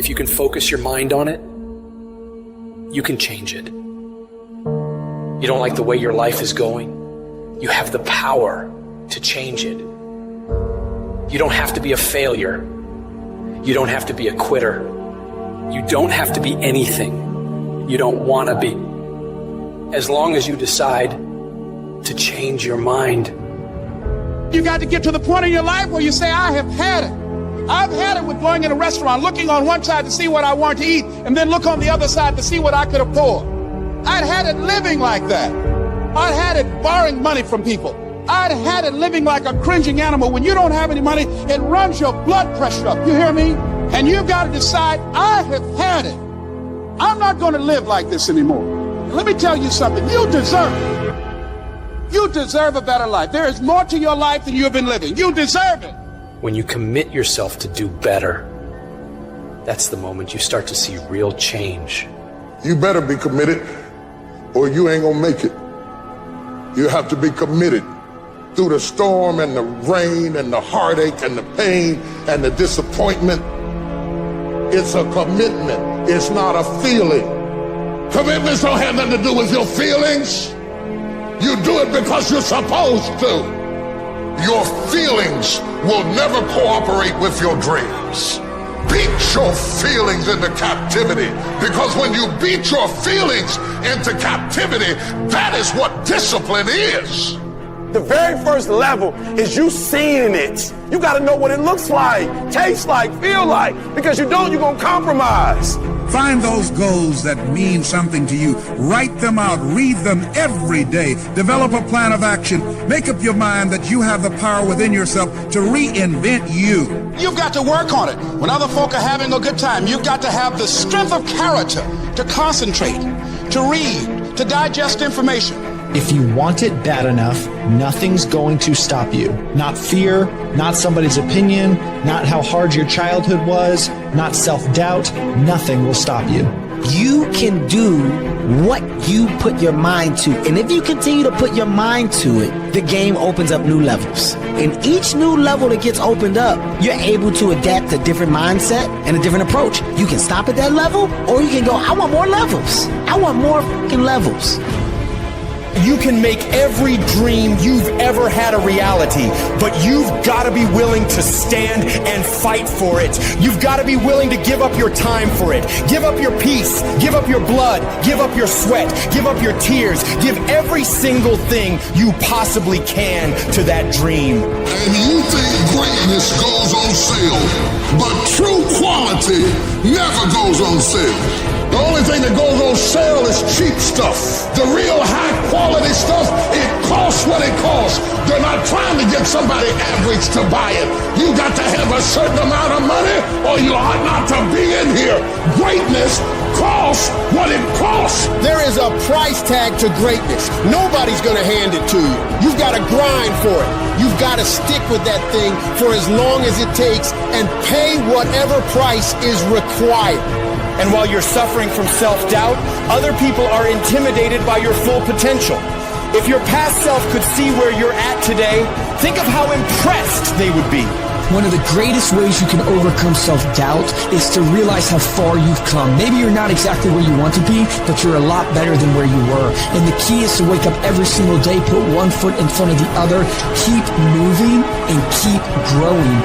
If you can focus your mind on it, you can change it. You don't like the way your life is going? You have the power to change it. You don't have to be a failure. You don't have to be a quitter. You don't have to be anything you don't want to be. As long as you decide to change your mind. You got to get to the point in your life where you say, I have had it. I've had it with going in a restaurant, looking on one side to see what I want to eat, and then look on the other side to see what I could afford. I'd had it living like that. I'd had it borrowing money from people. I'd had it living like a cringing animal. When you don't have any money, it runs your blood pressure up. You hear me? And you've got to decide, I have had it. I'm not going to live like this anymore. And let me tell you something. You deserve it. You deserve a better life. There is more to your life than you've been living. You deserve it. When you commit yourself to do better, that's the moment you start to see real change. You better be committed or you ain't gonna make it. You have to be committed through the storm and the rain and the heartache and the pain and the disappointment. It's a commitment. It's not a feeling. Commitments don't have nothing to do with your feelings. You do it because you're supposed to. Your feelings will never cooperate with your dreams. Beat your feelings into captivity, because when you beat your feelings into captivity, that is what discipline is. The very first level is you seeing it. You got to know what it looks like, tastes like, feel like, because you don't, you're going to compromise. Find those goals that mean something to you. Write them out. Read them every day. Develop a plan of action. Make up your mind that you have the power within yourself to reinvent you. You've got to work on it. When other folk are having a good time, you've got to have the strength of character to concentrate, to read, to digest information. If you want it bad enough, nothing's going to stop you. Not fear, not somebody's opinion, not how hard your childhood was, not self-doubt. Nothing will stop you. You can do what you put your mind to. And if you continue to put your mind to it, the game opens up new levels. And each new level that gets opened up, you're able to adapt a different mindset and a different approach. You can stop at that level, or you can go, I want more levels. I want more fucking levels. You can make every dream you've ever had a reality, but you've got to be willing to stand and fight for it. You've got to be willing to give up your time for it. Give up your peace, give up your blood, give up your sweat, give up your tears, give every single thing you possibly can to that dream. And you think greatness goes on sale, but true quality never goes on sale. The only thing that goes on sale is cheap stuff. The real high quality stuff, it costs what it costs. They're not trying to get somebody average to buy it. You got to have a certain amount of money or you ought not to be in here. Greatness costs what it costs. There is a price tag to greatness. Nobody's going to hand it to you. You've got to grind for it. You've got to stick with that thing for as long as it takes and pay whatever price is required. And while you're suffering from self-doubt, other people are intimidated by your full potential. If your past self could see where you're at today, think of how impressed they would be. One of the greatest ways you can overcome self-doubt is to realize how far you've come. Maybe you're not exactly where you want to be, but you're a lot better than where you were. And the key is to wake up every single day, put one foot in front of the other, keep moving, and keep growing.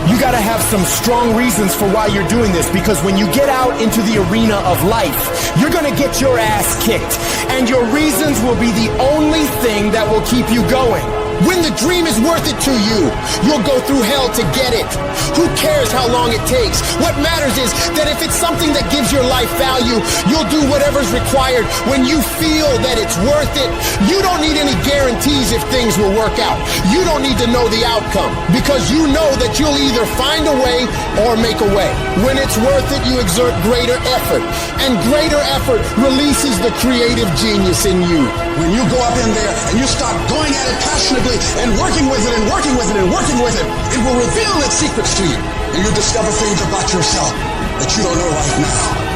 You gotta have some strong reasons for why you're doing this, because when you get out into the arena of life, you're gonna get your ass kicked, and your reasons will be the only thing that will keep you going. When the dream is worth it to you, you'll go through hell to get it. Who cares how long it takes? What matters is that if it's something that gives your life value, you'll do whatever's required when you feel that it's worth it. You don't need any guarantees if things will work out. You don't need to know the outcome, because you know that you'll either find a way or make a way. When it's worth it, you exert greater effort, and greater effort releases the creative genius in you. When you go up in there and you start going at it passionately and working with it and working with it and working with it, it will reveal its secrets to you. And you discover things about yourself that you don't know right now.